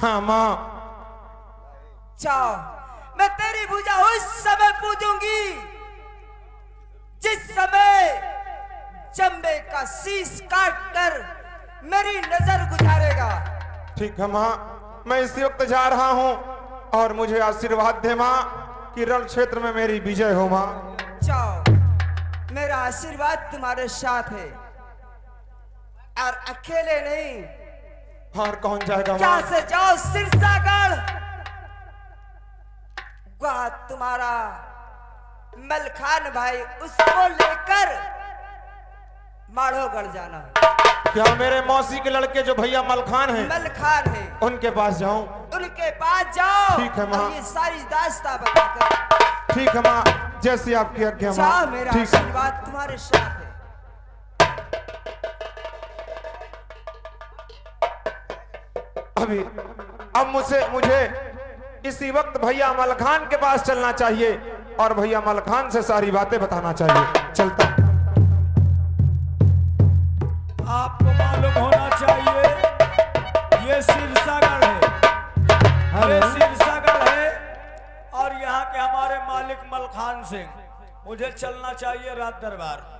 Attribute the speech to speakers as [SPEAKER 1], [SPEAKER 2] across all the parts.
[SPEAKER 1] हाँ माँ।
[SPEAKER 2] जाओ, मैं तेरी पूजा उस समय पूजूंगी जिस समय जंबे का शीश काट कर मेरी नजर गुजारेगा।
[SPEAKER 1] ठीक है माँ, मैं इसी वक्त जा रहा हूँ और मुझे आशीर्वाद दे माँ कि रण क्षेत्र में मेरी विजय हो माँ।
[SPEAKER 2] जाओ, मेरा आशीर्वाद तुम्हारे साथ है और अकेले नहीं।
[SPEAKER 1] और कौन जाएगा
[SPEAKER 2] क्या
[SPEAKER 1] माँ?
[SPEAKER 2] से जाओ सिरसागढ़, वह तुम्हारा मलखान भाई, उसको लेकर माधोगढ़ जाना।
[SPEAKER 1] क्या मेरे मौसी के लड़के जो भैया मलखान हैं,
[SPEAKER 2] मलखान है,
[SPEAKER 1] उनके पास जाऊं?
[SPEAKER 2] उनके पास जाओ।
[SPEAKER 1] ठीक है माँ।
[SPEAKER 2] और ये सारी दास्तां बताकर।
[SPEAKER 1] ठीक है माँ, जैसी आपकी आज्ञा
[SPEAKER 2] जाओ,
[SPEAKER 1] माँ।
[SPEAKER 2] मेरा
[SPEAKER 1] ठीक है।
[SPEAKER 2] आशीर्वाद तुम्हारे साथ है।
[SPEAKER 1] अब मुझे इसी वक्त भैया मलखान के पास चलना चाहिए और भैया मलखान से सारी बातें बताना चाहिए। चलता।
[SPEAKER 3] आपको मालूम होना चाहिए ये सिरसागढ़ है, ये सिरसागढ़ है और यहाँ के हमारे मालिक मलखान सिंह। मुझे चलना चाहिए रात दरबार।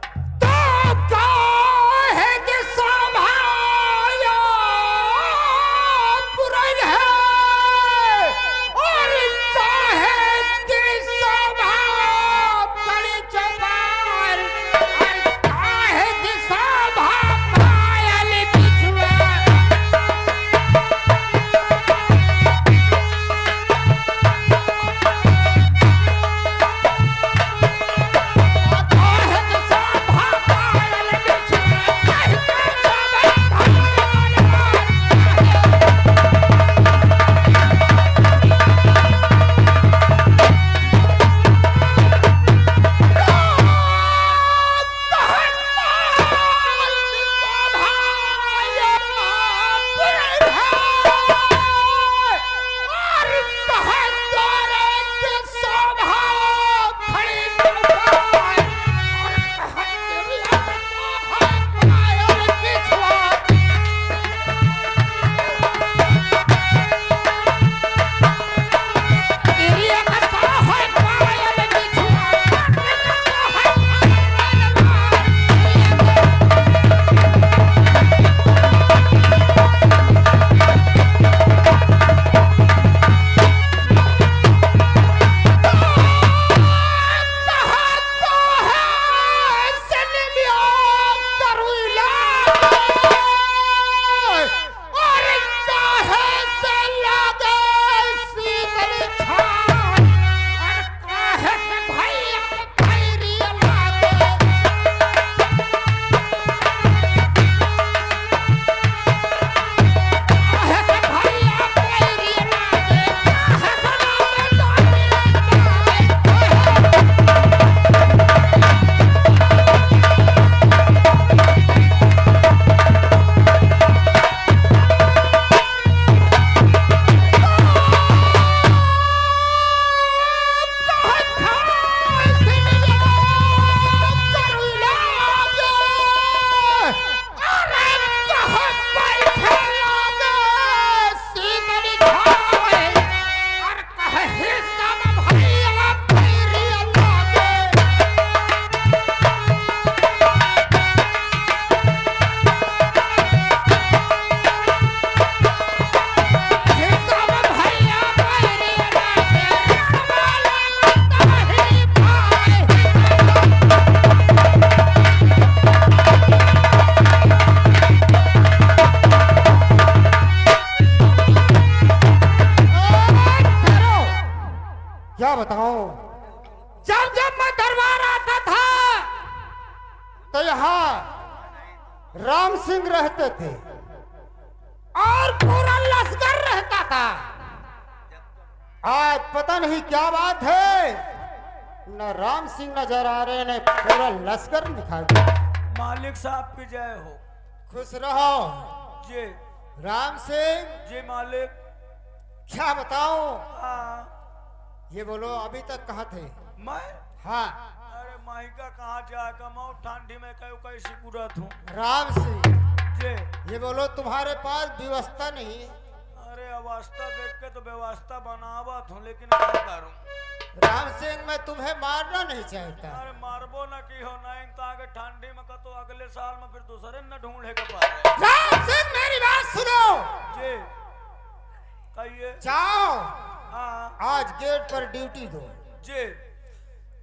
[SPEAKER 1] क्या बताऊं?
[SPEAKER 4] जब जब मैं दरबार आता था तो यहाँ राम सिंह रहते थे और पूरा लश्कर रहता था। आज पता नहीं क्या बात है, न राम सिंह नजर आ रहे न पूरा लश्कर दिखाई दे।
[SPEAKER 3] मालिक साहब की जय हो।
[SPEAKER 4] खुश रहो
[SPEAKER 3] जी
[SPEAKER 4] राम सिंह।
[SPEAKER 3] जी मालिक।
[SPEAKER 4] क्या बताऊं?
[SPEAKER 3] हाँ।
[SPEAKER 4] ये बोलो अभी तक कहाँ थे?
[SPEAKER 3] मैं?
[SPEAKER 4] हाँ।
[SPEAKER 3] अरे माइका कहाँ जाएगा, मैं ठंडी में कहीं कैसी पूरत हूँ।
[SPEAKER 4] राम सिंह
[SPEAKER 3] जी
[SPEAKER 4] ये बोलो तुम्हारे पास व्यवस्था नहीं?
[SPEAKER 3] अरे अवस्था देख के तो व्यवस्था बनावत हूँ, लेकिन क्या करूँ?
[SPEAKER 4] राम सिंह, मैं तुम्हें मारना नहीं चाहता।
[SPEAKER 3] अरे मारबो न की हो नहीं तो आगे ठंडी में का तो अगले साल में फिर दूसरे न ढूंढे के पाए।
[SPEAKER 4] राम सिंह, मेरी बात सुनो।
[SPEAKER 3] जी कहिए।
[SPEAKER 4] जाओ,
[SPEAKER 3] हाँ
[SPEAKER 4] आज गेट पर ड्यूटी दो,
[SPEAKER 3] जी।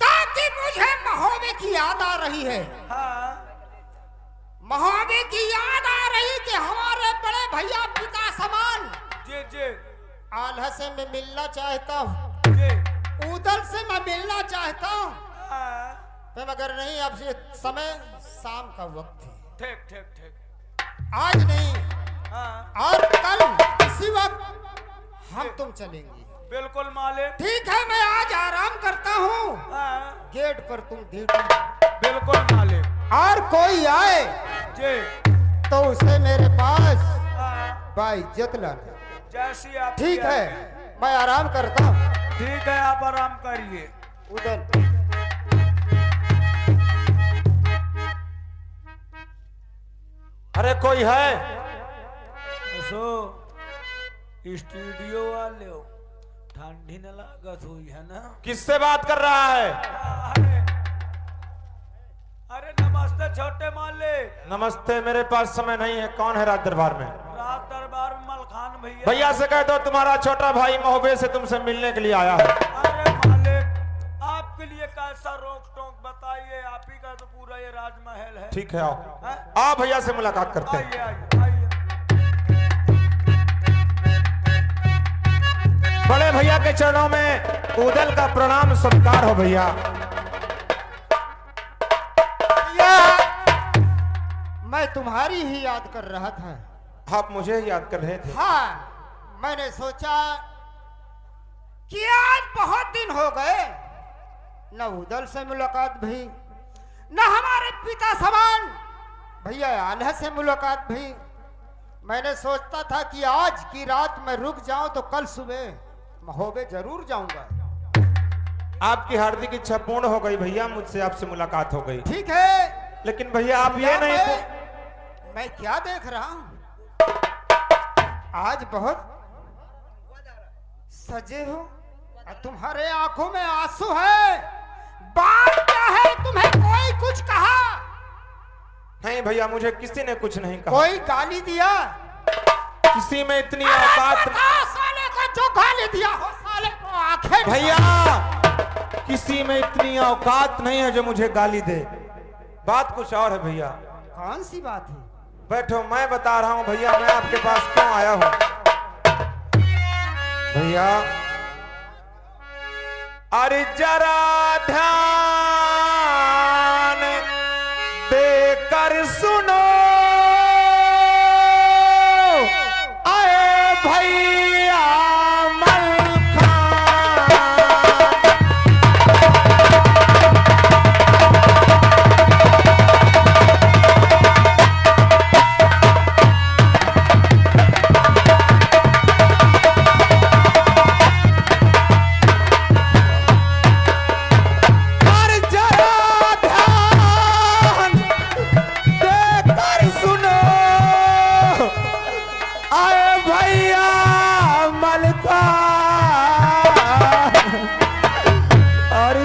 [SPEAKER 4] ताकि मुझे महोबे की याद आ रही है।
[SPEAKER 3] हाँ
[SPEAKER 4] महोबे की याद आ रही कि हमारे बड़े भैया पिता समान
[SPEAKER 3] जी जी
[SPEAKER 4] आल्हा से मैं मिलना चाहता हूँ,
[SPEAKER 3] जी।
[SPEAKER 4] उदल से मैं मिलना चाहता हूँ,
[SPEAKER 3] हाँ
[SPEAKER 4] तो मगर नहीं, अब ये समय शाम का वक्त है।
[SPEAKER 3] ठीक ठीक ठीक।
[SPEAKER 4] आज नहीं,
[SPEAKER 3] हाँ
[SPEAKER 4] और कल इसी वक्त हम तुम चलेंगे।
[SPEAKER 3] बिल्कुल मालिक।
[SPEAKER 4] ठीक है, मैं आज आराम करता हूँ,
[SPEAKER 3] हाँ
[SPEAKER 4] गेट पर तुम ड्यूटी।
[SPEAKER 3] बिल्कुल मालिक।
[SPEAKER 4] और कोई आए
[SPEAKER 3] जी
[SPEAKER 4] तो उसे मेरे पास
[SPEAKER 3] हाँ
[SPEAKER 4] बाइज्जत लाना।
[SPEAKER 3] जैसी आप।
[SPEAKER 4] ठीक है, मैं आराम करता हूँ।
[SPEAKER 3] ठीक है, आप आराम करिए।
[SPEAKER 4] उदल,
[SPEAKER 1] अरे कोई है?
[SPEAKER 3] सो स्टूडियो वाले हो, ठंडी न लागत हुई है ना?
[SPEAKER 1] किससे बात कर रहा है?
[SPEAKER 3] अरे अरे नमस्ते छोटे मालिक।
[SPEAKER 1] नमस्ते, मेरे पास समय नहीं है। कौन है राज दरबार में?
[SPEAKER 3] रात दरबार में मलखान भैया।
[SPEAKER 1] भैया से कह दो तुम्हारा छोटा भाई महोबे से तुमसे मिलने के लिए आया है।
[SPEAKER 3] अरे मालिक, आपके लिए कैसा रोक टोक बताइए, आप ही का तो पूरा ये राजमहल है।
[SPEAKER 1] ठीक है, आओ
[SPEAKER 3] हैं?
[SPEAKER 1] आओ भैया से मुलाकात करते हैं।
[SPEAKER 3] आइए आइए आइए।
[SPEAKER 1] बड़े भैया के चरणों में उदल का प्रणाम सत्कार हो भैया।
[SPEAKER 4] मैं तुम्हारी ही याद कर रहा था।
[SPEAKER 1] आप मुझे ही याद कर रहे थे?
[SPEAKER 4] हाँ, मैंने सोचा कि आज बहुत दिन हो गए, न उदल से मुलाकात भी, न हमारे पिता समान भैया आल्हा से मुलाकात भी। मैंने सोचता था कि आज की रात मैं रुक जाऊं तो कल सुबह महोबे जरूर जाऊंगा।
[SPEAKER 1] आपकी हार्दिक इच्छा पूर्ण हो गई भैया, मुझसे आपसे मुलाकात हो गई।
[SPEAKER 4] ठीक है,
[SPEAKER 1] लेकिन भैया आप ये नहीं
[SPEAKER 4] मैं क्या देख रहा हूं, आज बहुत सजे हो और तुम्हारे आंखों में आंसू है। बात क्या है, तुम्हें कोई कुछ कहा?
[SPEAKER 1] नहीं भैया, मुझे किसी ने कुछ नहीं कहा।
[SPEAKER 4] कोई गाली दिया?
[SPEAKER 1] किसी में इतनी औकात।
[SPEAKER 4] साले को जो गाली दिया हो, साले को आंखें
[SPEAKER 1] भैया किसी में इतनी औकात नहीं है जो मुझे गाली दे। बात कुछ और है भैया।
[SPEAKER 4] कौन सी बात है?
[SPEAKER 1] बैठो, मैं बता रहा हूँ भैया मैं आपके पास क्यों आया हूँ। भैया अरे जरा ध्यान देकर सुनो, आए भैया और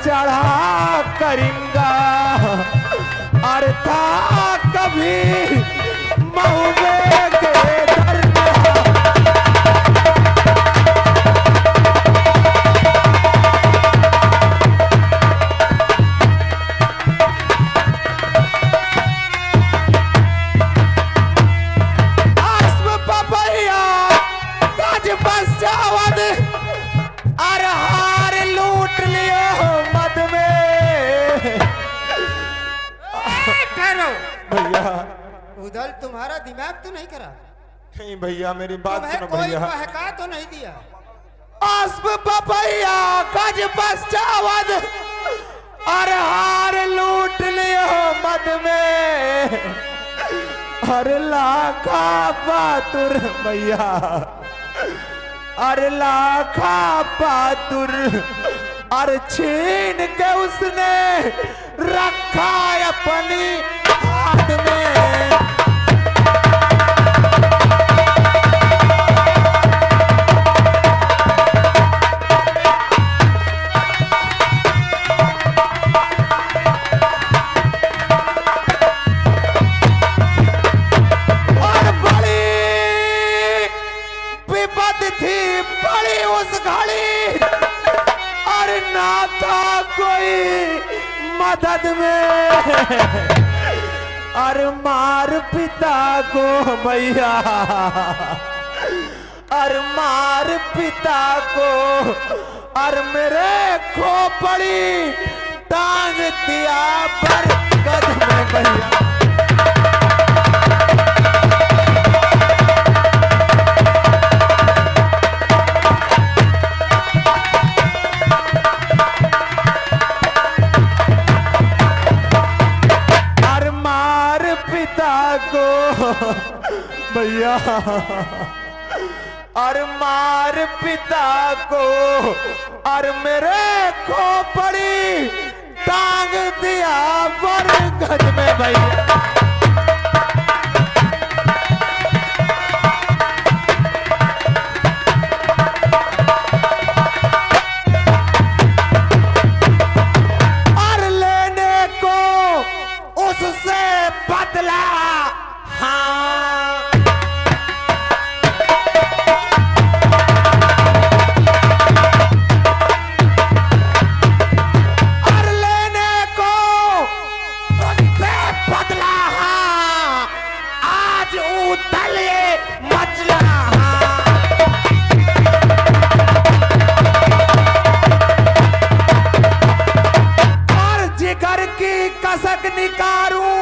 [SPEAKER 1] चढ़ा करेंगा। और था कभी महुबे के दर
[SPEAKER 4] उदल, तुम्हारा दिमाग तो नहीं करा?
[SPEAKER 1] नहीं भैया, मेरी बात सुनो
[SPEAKER 4] कोई
[SPEAKER 1] भैया।
[SPEAKER 4] बहका तो नहीं दिया?
[SPEAKER 1] आस्प पपैया गज पश्चावद और हार लूट लियो मद में। अरे लाखा पातुर भैया, अरे लाखा पातुर और छीन के उसने रखा अपनी हाथ में। मदद में। अरे मार पिता को भैया, अरे मार पिता को, अरे मेरे खोपड़ी टांग दिया बरगद में भैया। भैया और मार पिता को, और मेरे खोपड़ी टांग दिया बरगद में भैया। और लेने को उससे बदला, हाँ और लेने को उससे बदला, हाँ आज उथल ये मचला, हाँ और जिगर की कसक निकारूं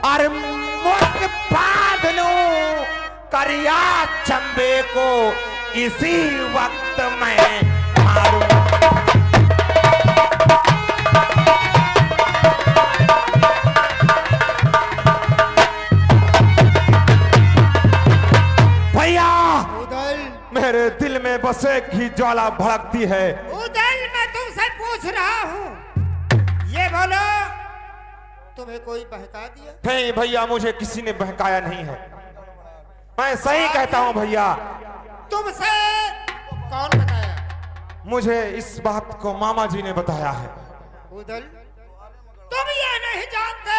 [SPEAKER 1] और मुख बांध लूं करिया चंबे को इसी वक्त मैं मारूं। भैया मेरे दिल में बस एक ही ज्वाला भड़कती है।
[SPEAKER 4] उदल मैं तुमसे पूछ रहा हूँ, ये बोलो तुम्हें कोई बहका दिया?
[SPEAKER 1] नहीं भैया, मुझे किसी ने बहकाया नहीं है, मैं सही कहता हूँ भैया।
[SPEAKER 4] तुमसे कौन बताया?
[SPEAKER 1] मुझे इस बात को मामा जी ने बताया है।
[SPEAKER 4] उदल तुम ये नहीं जानते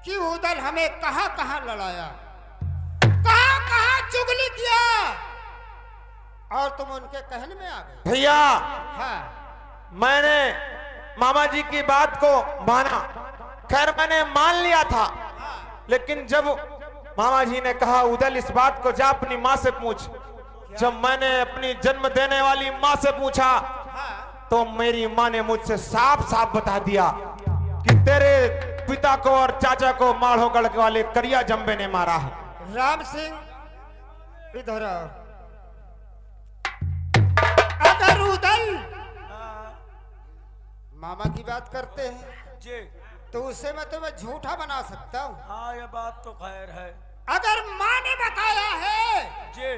[SPEAKER 4] कि उदल हमें कहां कहां लड़ाया, कहां कहां चुगली किया, और तुम उनके कहने में आ गए।
[SPEAKER 1] भैया
[SPEAKER 4] हाँ
[SPEAKER 1] मैंने मामा जी की बात को माना, खैर मैंने मान लिया था, लेकिन जब मामा जी ने कहा उदल इस बात को जा अपनी माँ से पूछ, जब मैंने अपनी जन्म देने वाली माँ से पूछा तो मेरी माँ ने मुझसे साफ साफ बता दिया कि तेरे पिता को और चाचा को माढ़ोगढ़ वाले करिया जंबे ने मारा है।
[SPEAKER 4] राम सिंह इधर आओ। अगर उदल मामा की बात करते हैं
[SPEAKER 3] जी
[SPEAKER 4] तो उससे मैं तुम्हें झूठा बना सकता हूँ।
[SPEAKER 3] हाँ, ये बात तो खैर है
[SPEAKER 4] अगर माँ ने बताया है
[SPEAKER 3] जी,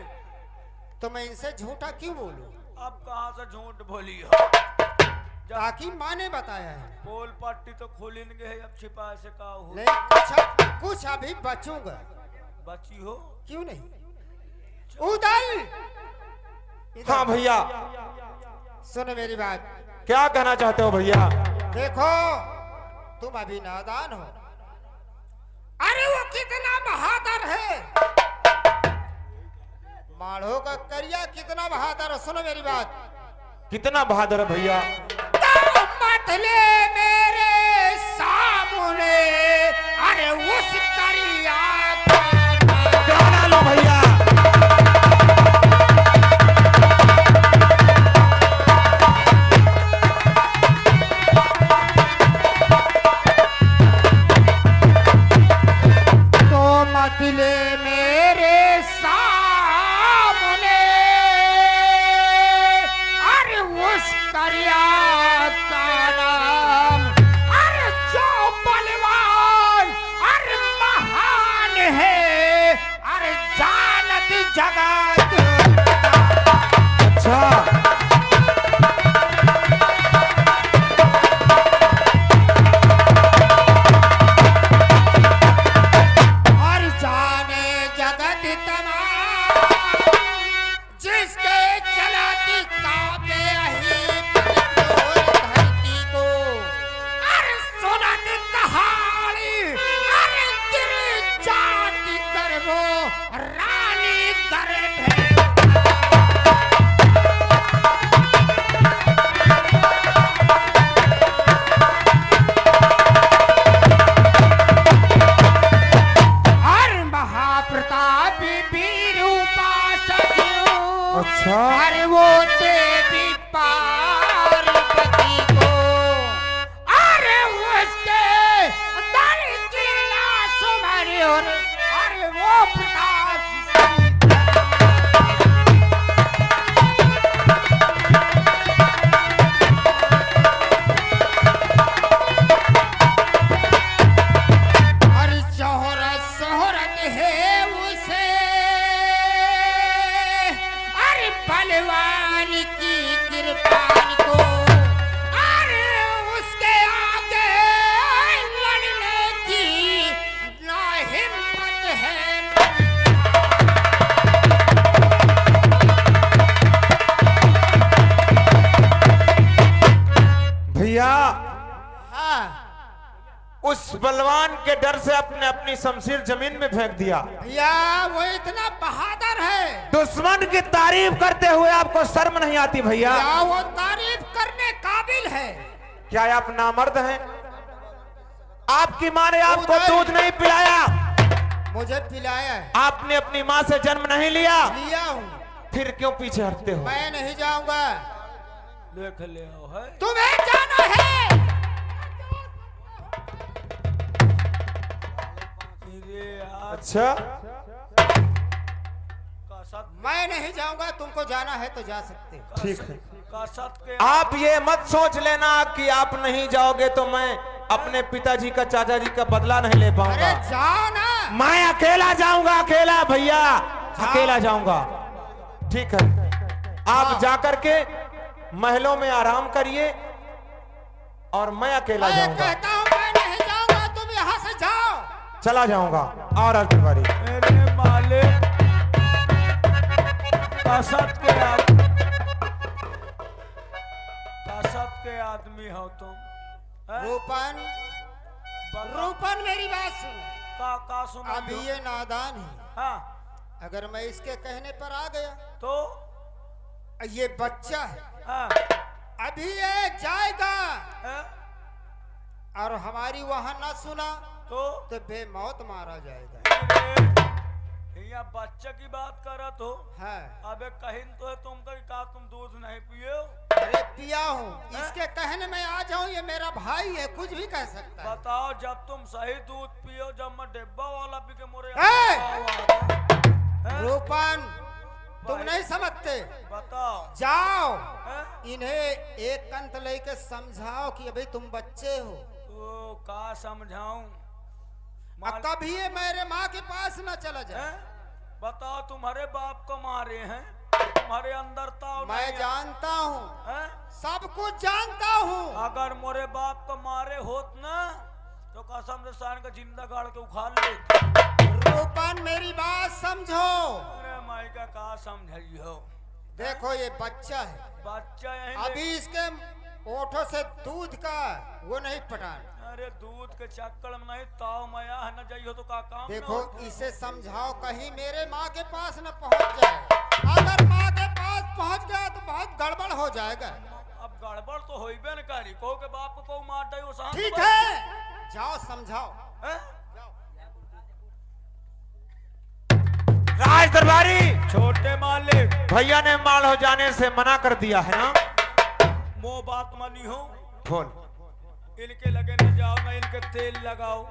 [SPEAKER 4] तो मैं इनसे झूठा क्यों बोलूं?
[SPEAKER 3] अब कहाँ से झूठ बोली हो?
[SPEAKER 4] ताकि माँ ने बताया है।
[SPEAKER 3] पोल पट्टी तो खोलेंगे है, अब छिपा से का हो?
[SPEAKER 4] नहीं, कुछ अभी बचूंगा।
[SPEAKER 3] बची हो
[SPEAKER 4] क्यों नहीं? उदल
[SPEAKER 1] हाँ भैया,
[SPEAKER 4] सुनो मेरी बात।
[SPEAKER 1] क्या कहना चाहते हो भैया?
[SPEAKER 4] देखो तुम अभी नादान हो। अरे वो कितना बहादुर है, माढ़ो का करिया कितना बहादुर है। सुनो मेरी बात।
[SPEAKER 1] कितना बहादुर है भैया?
[SPEAKER 4] तो मत ले मेरे सामने, अरे उस करिया
[SPEAKER 1] गाना लो भैया।
[SPEAKER 4] ले मेरे सामने, अरे उस करिया का नाम, अरे जो बलवान अरे महान है, अरे जानत जगत।
[SPEAKER 1] अच्छा
[SPEAKER 4] रानी अरे वो प्रकाश अरे शोहरत शोहरत है उसे अरे बलवान की कृपान को अरे उसके आगे लड़ने की ना हिम्मत है।
[SPEAKER 1] भैया
[SPEAKER 4] हाँ
[SPEAKER 1] उस बलवान के डर से अपने अपनी शमशीर जमीन में फेंक दिया।
[SPEAKER 4] भैया वो इतना बहादुर है
[SPEAKER 1] दुश्मन की तारीफ करते हुए आपको शर्म नहीं आती भैया?
[SPEAKER 4] क्या वो तारीफ करने काबिल है?
[SPEAKER 1] क्या आप नामर्द हैं? आपकी माँ ने आपको
[SPEAKER 4] उदय।
[SPEAKER 1] दूध नहीं पिलाया,
[SPEAKER 4] मुझे पिलाया है,
[SPEAKER 1] आपने अपनी माँ से जन्म नहीं लिया,
[SPEAKER 4] लिया हूँ,
[SPEAKER 1] फिर क्यों पीछे हटते हो?
[SPEAKER 4] मैं नहीं जाऊंगा,
[SPEAKER 3] देख ले आओ है।
[SPEAKER 4] तुम्हें जाना है।
[SPEAKER 3] ये आज
[SPEAKER 1] अच्छा
[SPEAKER 3] का सत
[SPEAKER 4] मैं नहीं जाऊंगा, तुमको जाना है तो जा सकते हो।
[SPEAKER 1] ठीक है।
[SPEAKER 3] का सत के
[SPEAKER 1] आप ये मत सोच लेना कि आप नहीं जाओगे तो मैं अपने पिताजी का चाचा जी का बदला नहीं ले
[SPEAKER 4] अरे
[SPEAKER 1] पाऊंगा।
[SPEAKER 4] जाओ ना।
[SPEAKER 1] मैं अकेला जाऊंगा, अकेला भैया, अकेला जाऊंगा। ठीक है, आप
[SPEAKER 4] हाँ।
[SPEAKER 1] जाकर के महलों में आराम करिए और मैं अकेला
[SPEAKER 4] मैं
[SPEAKER 1] जाऊंगा।
[SPEAKER 4] कहता हूँ मैं नहीं जाऊंगा, तुम यहाँ से जाओ।
[SPEAKER 1] चला जाऊंगा। और अर्जुन तिवारी
[SPEAKER 3] मेरे मालिक का सत के आदमी हो तुम हैं?
[SPEAKER 4] रूपन
[SPEAKER 3] बता-
[SPEAKER 4] रूपन मेरी बात सुनो,
[SPEAKER 3] का सुना
[SPEAKER 4] अभी ये नादान है,
[SPEAKER 3] हाँ
[SPEAKER 4] अगर मैं इसके कहने पर आ गया
[SPEAKER 3] तो
[SPEAKER 4] ये बच्चा है,
[SPEAKER 3] हाँ
[SPEAKER 4] अभी ये जाएगा
[SPEAKER 3] हैं?
[SPEAKER 4] और हमारी वहां ना सुना
[SPEAKER 3] तो
[SPEAKER 4] तो बेमौत मारा जाएगा।
[SPEAKER 3] यहाँ बच्चे की बात करत हो,
[SPEAKER 4] हाँ
[SPEAKER 3] अबे कहीं तो है तुमको कि का तुम दूध नहीं पियो?
[SPEAKER 4] अरे पिया हूँ, इसके कहने में आ जाऊं, ये मेरा भाई है, कुछ भी कह सकता है।
[SPEAKER 3] बताओ जब तुम सही दूध पियो, जब मैं डिब्बा वाला पी के मोरे
[SPEAKER 4] ए! रूपन तुम नहीं समझते,
[SPEAKER 3] बताओ
[SPEAKER 4] जाओ
[SPEAKER 3] हैं?
[SPEAKER 4] इन्हें एक कंत लेके समझाओ कि अभी तुम बच्चे हो,
[SPEAKER 3] तो का समझाऊं?
[SPEAKER 4] और कभी ये मेरे माँ के पास न चला जाए।
[SPEAKER 3] हैं? बताओ तुम्हारे बाप को मारे हैं, तुम्हारे अंदर ताव
[SPEAKER 4] मैं
[SPEAKER 3] नहीं है?
[SPEAKER 4] जानता हूँ,
[SPEAKER 3] हैं?
[SPEAKER 4] सब कुछ जानता हूँ।
[SPEAKER 3] अगर मोरे बाप को मारे होत ना तो कसम से सान का जिंदा गाड़ के उखाड़ लेते।
[SPEAKER 4] रूपन मेरी बात समझो,
[SPEAKER 3] अरे माई का समझियो,
[SPEAKER 4] देखो ये बच्चा है,
[SPEAKER 3] बच्चा यही
[SPEAKER 4] अभी इसके ओठों से दूध का वो नहीं पटाना।
[SPEAKER 3] अरे दूध के चक्कर में नहीं ताव मया है न जाइयो तो का काम
[SPEAKER 4] देखो
[SPEAKER 3] न हो?
[SPEAKER 4] इसे समझाओ कहीं मेरे माँ के पास न पहुँच जाए, अगर माँ के पास पहुँच गया तो बहुत गड़बड़ हो जाएगा।
[SPEAKER 3] अब गड़बड़ तो होइबे न करी, कहो के बाप को को मार दे वो शांत
[SPEAKER 4] ठीक
[SPEAKER 3] बैठ।
[SPEAKER 4] है, जाओ समझाओ।
[SPEAKER 3] हैं?
[SPEAKER 1] राज दरबारी
[SPEAKER 3] छोटे मालिक
[SPEAKER 1] भैया ने माल हो जाने से मना कर दिया है ना?
[SPEAKER 3] वो बात मानी हो,
[SPEAKER 1] बोल।
[SPEAKER 3] इनके लगे न जाओ, ना इनके तेल लगाओ,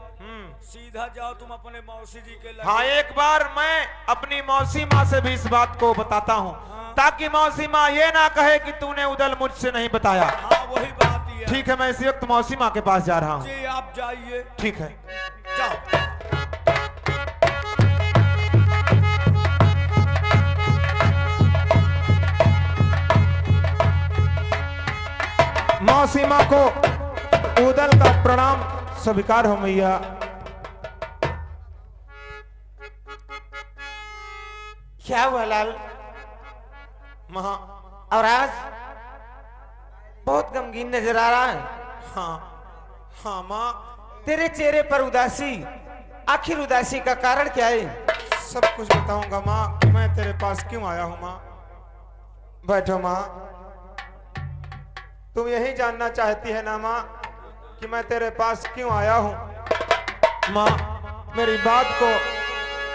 [SPEAKER 3] सीधा जाओ तुम अपने मौसी जी के लगे।
[SPEAKER 1] हाँ, एक बार मैं अपनी मौसी माँ से भी इस बात को बताता हूँ, ताकि मौसी माँ ये ना कहे कि तूने उदल मुझसे नहीं बताया।
[SPEAKER 3] हाँ वही बात ही है।
[SPEAKER 1] ठीक है, मैं इसी वक्त मौसी माँ के पास जा रहा हूँ।
[SPEAKER 3] जी आप जाइए,
[SPEAKER 1] ठीक है।
[SPEAKER 3] जाओ।
[SPEAKER 1] मौसी माँ को उदल का प्रणाम स्वीकार हो मैया। क्या हुआ लाल? माँ और आज बहुत गमगीन नजर आ रहा है। हाँ हाँ माँ, तेरे चेहरे पर उदासी, आखिर उदासी का कारण क्या है? सब कुछ बताऊंगा माँ, मैं तेरे पास क्यों आया हूँ माँ। बैठो माँ। तुम यही जानना चाहती है ना माँ कि मैं तेरे पास क्यों आया हूँ? माँ मेरी बात को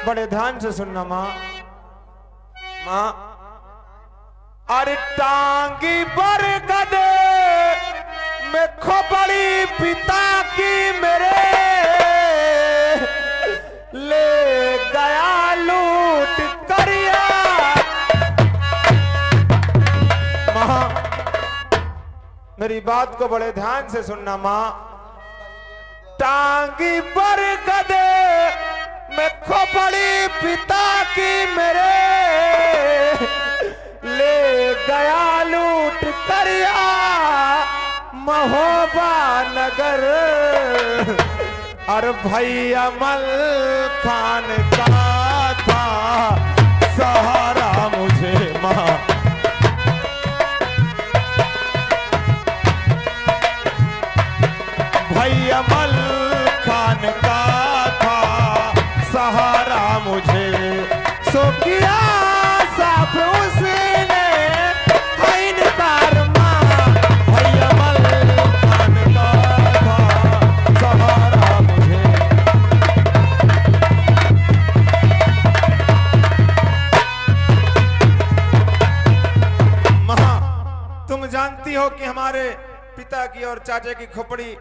[SPEAKER 1] बड़े ध्यान से सुनना माँ। माँ, अरे टांगी पर गदे में खोपड़ी पिता की मेरे मेरी बात को बड़े ध्यान से सुनना माँ। टांगी पर गदे में खोपड़ी पिता की मेरे, ले गया लूट करिया महोबा नगर। और भैया मल खान का था सहारा मुझे माँ। भैया मल खान का था सहारा मुझे, सो किया साफ उसने इनकार माँ। भैया मल खान का था सहारा मुझे। माँ तुम जानती हो कि हमारे पिता की और चाचा की खोपड़ी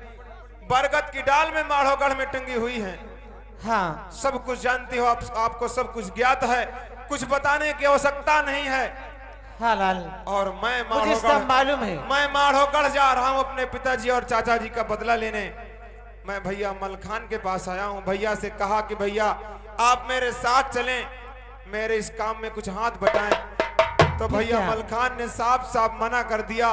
[SPEAKER 1] बरगद की डाल में माधोगढ़ में टंगी हुई है।
[SPEAKER 2] हाँ
[SPEAKER 1] सब कुछ जानती हो, आपको सब कुछ ज्ञात है, कुछ बताने की आवश्यकता नहीं है।
[SPEAKER 2] हाँ लाल,
[SPEAKER 1] और मैं
[SPEAKER 2] मुझे सब मालूम है।
[SPEAKER 1] मैं माधोगढ़ जा रहा हूँ अपने पिताजी और चाचा जी का बदला लेने। मैं भैया मलखान के पास आया हूँ। भैया से कहा कि भैया आप मेरे साथ चलें, मेरे इस काम में कुछ हाथ बटाएं। तो भैया मलखान ने साफ साफ मना कर दिया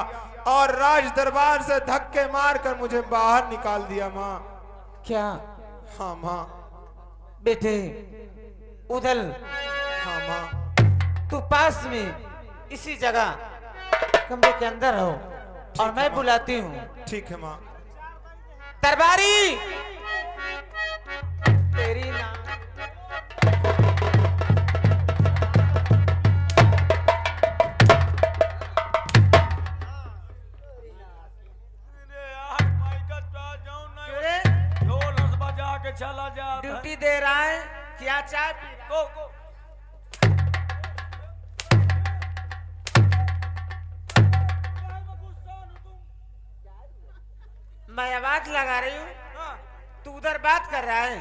[SPEAKER 1] और राज दरबार से धक्के मारकर मुझे बाहर निकाल दिया माँ।
[SPEAKER 2] क्या?
[SPEAKER 1] हाँ माँ।
[SPEAKER 2] बेटे उदल,
[SPEAKER 1] हाँ माँ।
[SPEAKER 2] तू पास में इसी जगह कमरे के अंदर हो और मैं बुलाती हूँ।
[SPEAKER 1] ठीक है माँ।
[SPEAKER 2] दरबारी तेरी नाम
[SPEAKER 3] चला जा
[SPEAKER 2] ड्यूटी दे रहा है क्या? चाय पी रहा है?
[SPEAKER 3] गो
[SPEAKER 2] मैं आवाज लगा रही हूँ, तू उधर बात कर रहा है।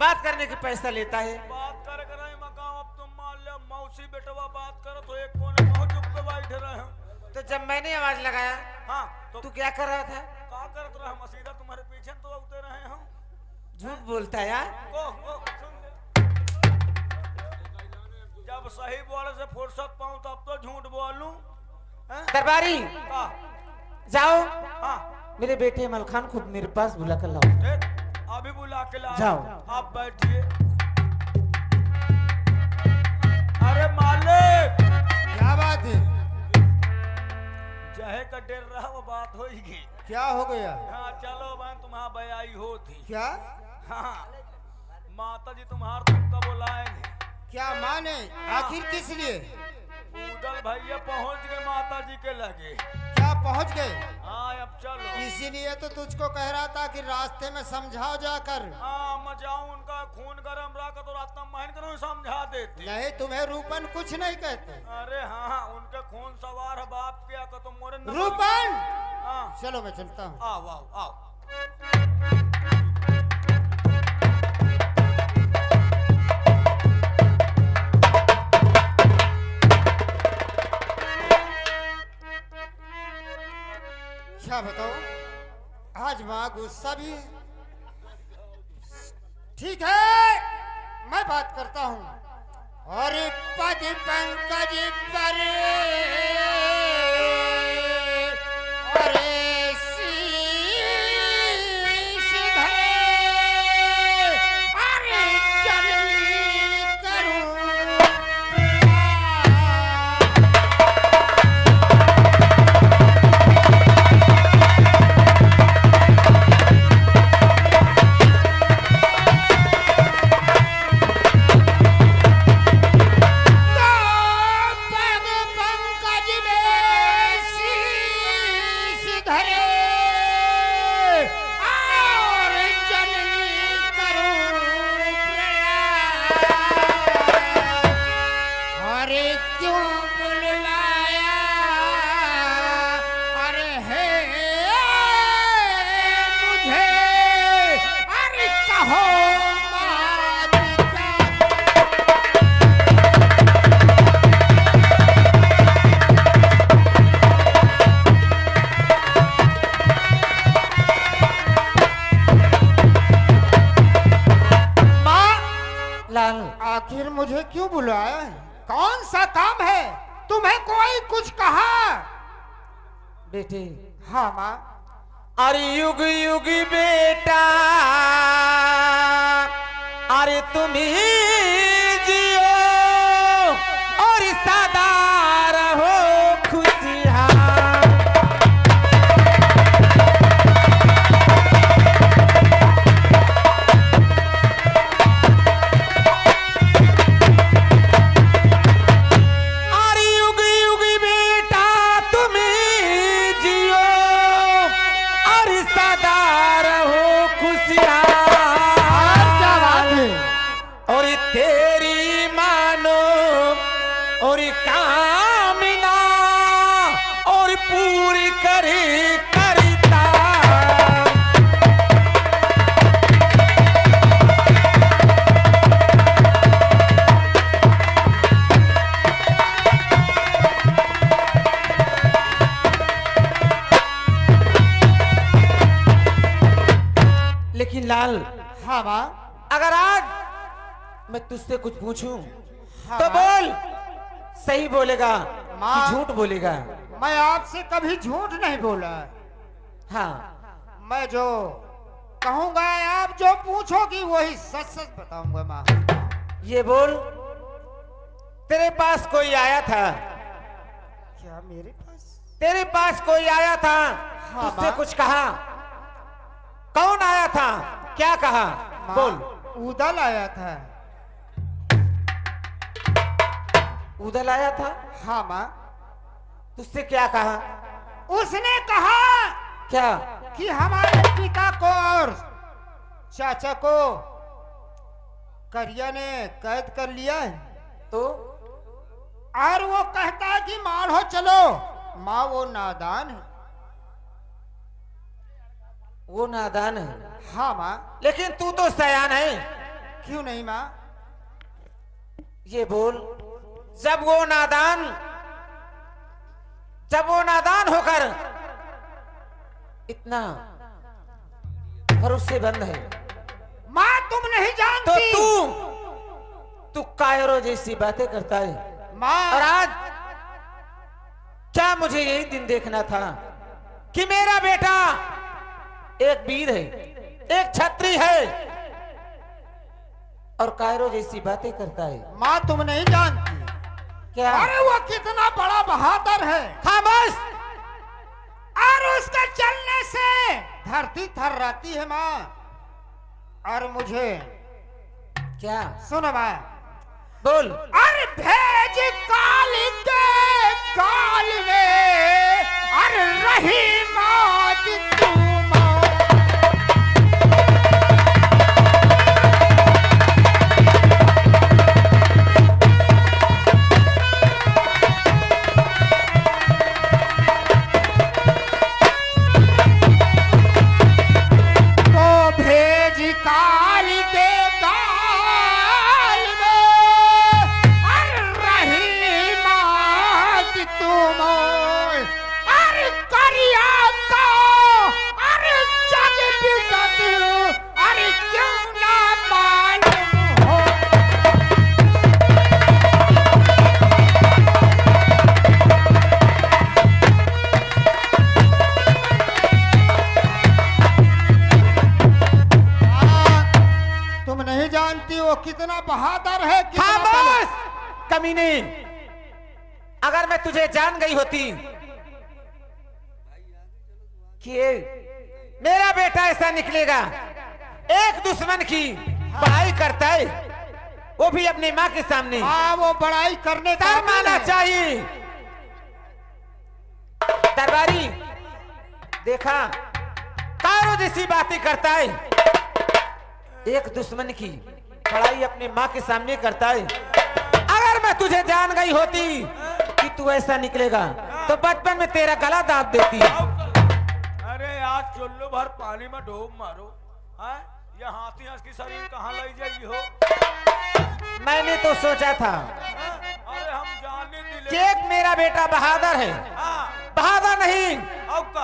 [SPEAKER 2] बात करने की पैसा लेता है।
[SPEAKER 3] बात कर रहे मकाम। अब तुम मान लो मौसी बेटवा बात करो तो एक कोने में चुप के बैठे रहे हो।
[SPEAKER 2] तो जब मैंने आवाज लगाया
[SPEAKER 3] हाँ तो
[SPEAKER 2] तू क्या कर रहा था?
[SPEAKER 3] क्या करत रहे? मसीदा तुम्हारे पीछे तो उतर रहे हम।
[SPEAKER 2] झूठ बोलता है यार।
[SPEAKER 3] सुन ले। जब सही बोले से फुर्सत पाऊं तब तो झूठ बोलूं।
[SPEAKER 2] दरबारी
[SPEAKER 3] हाँ
[SPEAKER 2] जाओ,
[SPEAKER 3] हाँ
[SPEAKER 2] मेरे बेटे मलखान को मेरे पास बुला कर लाओ।
[SPEAKER 3] अभी बुला के ला।
[SPEAKER 2] जाओ।
[SPEAKER 3] आप बैठिए। अरे मालिक
[SPEAKER 4] क्या बात है?
[SPEAKER 3] जहे का डेर रहा वो बात होगी।
[SPEAKER 4] क्या हो गया?
[SPEAKER 3] हाँ चलो बहन तुम्हारा बयाई होती।
[SPEAKER 4] क्या?
[SPEAKER 3] हाँ माता जी तुम्हारा तुमको बुलाए नहीं।
[SPEAKER 4] क्या माने? आखिर किस लिए?
[SPEAKER 3] उदल भैया पहुंच गए माता जी के लगे।
[SPEAKER 4] क्या पहुंच गए?
[SPEAKER 3] हाँ अब चलो।
[SPEAKER 4] इसीलिए तो तुझको कह रहा था कि रास्ते में समझाओ जाकर।
[SPEAKER 3] हाँ मैं जाऊं, उनका खून गरम रहा तो रास्ता महन करो समझा देती।
[SPEAKER 4] नहीं, तुम्हें रूपन कुछ नहीं कहते।
[SPEAKER 3] अरे हाँ उनके खून सवार है बाप क्या का तो मोरे
[SPEAKER 4] रूपन
[SPEAKER 3] हाँ
[SPEAKER 4] चलो मैं चलता हूँ।
[SPEAKER 3] आओ आओ आओ।
[SPEAKER 4] क्या बताओ, आज माँ गुस्सा भी है। ठीक है मैं बात करता हूँ। और पद पंकज पर अरे शीश धरे, अरे चलनी करूँ पद पंकज में
[SPEAKER 2] लाल
[SPEAKER 4] आखिर मुझे क्यों बुलाया है? कौन सा काम है? तुम्हें कोई कुछ कहा?
[SPEAKER 2] बेटे,
[SPEAKER 4] हाँ माँ।
[SPEAKER 1] अरे युग युग बेटा, अरे तुम ही जियो और सदा रहो खुशहाल। अरे युग युग बेटा तुम ही जियो और सदा रहो खुशहाल।
[SPEAKER 4] क्या बात है?
[SPEAKER 1] और तेरी मानो और कामना और पूरी करे करता। लेकिन लाल,
[SPEAKER 4] हाँ माँ।
[SPEAKER 1] अगर आज मैं तुझसे कुछ पूछूं
[SPEAKER 4] हाँ
[SPEAKER 1] तो
[SPEAKER 4] माँ।
[SPEAKER 1] बोल, सही बोलेगा
[SPEAKER 4] माँ।
[SPEAKER 1] कि झूठ बोलेगा?
[SPEAKER 4] मैं आपसे कभी झूठ नहीं बोला।
[SPEAKER 1] हाँ,
[SPEAKER 4] मैं जो कहूंगा, आप जो पूछोगी वही सच सच बताऊंगा माँ।
[SPEAKER 1] ये बोल, तेरे पास कोई आया था?
[SPEAKER 4] क्या मेरे पास?
[SPEAKER 1] तेरे पास कोई आया था,
[SPEAKER 4] हाँ,
[SPEAKER 1] तुझसे
[SPEAKER 4] माँ।
[SPEAKER 1] कुछ कहा? कौन आया था, क्या कहा?
[SPEAKER 4] माँ,
[SPEAKER 1] बोल।
[SPEAKER 4] उदल आया था।
[SPEAKER 1] उदल आया था?
[SPEAKER 4] हाँ माँ।
[SPEAKER 1] तुझसे क्या कहा?
[SPEAKER 4] उसने कहा
[SPEAKER 1] क्या?
[SPEAKER 4] कि हमारे पिता को और चाचा को करिया ने कैद कर लिया है,
[SPEAKER 1] तो
[SPEAKER 4] और वो कहता है कि मारो चलो। माँ, वो नादान है।
[SPEAKER 1] वो नादान है।
[SPEAKER 4] हाँ माँ।
[SPEAKER 1] लेकिन तू तो सयान है।
[SPEAKER 4] क्यों नहीं माँ?
[SPEAKER 1] ये बोल, जब वो नादान होकर इतना भरोसेमंद है,
[SPEAKER 4] माँ तुम नहीं
[SPEAKER 1] तो
[SPEAKER 4] जानती।
[SPEAKER 1] तू कायरों जैसी बातें करता है। और
[SPEAKER 4] माँ,
[SPEAKER 1] आज क्या मुझे यही दिन देखना था कि मेरा बेटा एक वीर है, एक छत्री है, और कायरों जैसी बातें करता है।
[SPEAKER 4] माँ तुम नहीं जानती।
[SPEAKER 1] क्या?
[SPEAKER 4] अरे वो कितना बड़ा बहादुर है,
[SPEAKER 1] खामोश।
[SPEAKER 4] और उसका चलने से धरती थर्राती है माँ। और मुझे
[SPEAKER 1] क्या?
[SPEAKER 4] सुनो माँ।
[SPEAKER 1] बोल।
[SPEAKER 4] अरे भेज काल के गाल में, अरे रही मौत तू मौत। तो भेज काल के गाल में, अरे रही मौत तू मौत। अरे करिया को, अरे जग बिगत, अरे क्यों ना मालूम हो। तुम नहीं जानती वो कितना बहादुर है, कितना
[SPEAKER 1] खामोश कमीने। अगर मैं तुझे जान गई होती कि ये मेरा बेटा ऐसा निकलेगा, एक दुश्मन की बड़ाई करता है, वो भी अपनी माँ के सामने,
[SPEAKER 4] हाँ वो बड़ाई करने का
[SPEAKER 1] शर्माना चाहिए। दरबारी देखा, कायरों जैसी बातें करता है, एक दुश्मन की बड़ाई अपनी माँ के सामने करता है। अगर मैं तुझे जान गई होती कि तू ऐसा निकलेगा, तो बचपन में तेरा गला दाब देती।
[SPEAKER 3] अरे आज चुल्लू भर पानी में डूब मारो। हाँ? ये हाथी हंस की शरीर कहाँ ले जाएगी हो?
[SPEAKER 1] मैंने तो सोचा था
[SPEAKER 3] हाँ? अरे हम जाने दिले।
[SPEAKER 1] कि एक मेरा बेटा बहादुर है,
[SPEAKER 3] हाँ,
[SPEAKER 1] बहादुर नहीं
[SPEAKER 3] अब का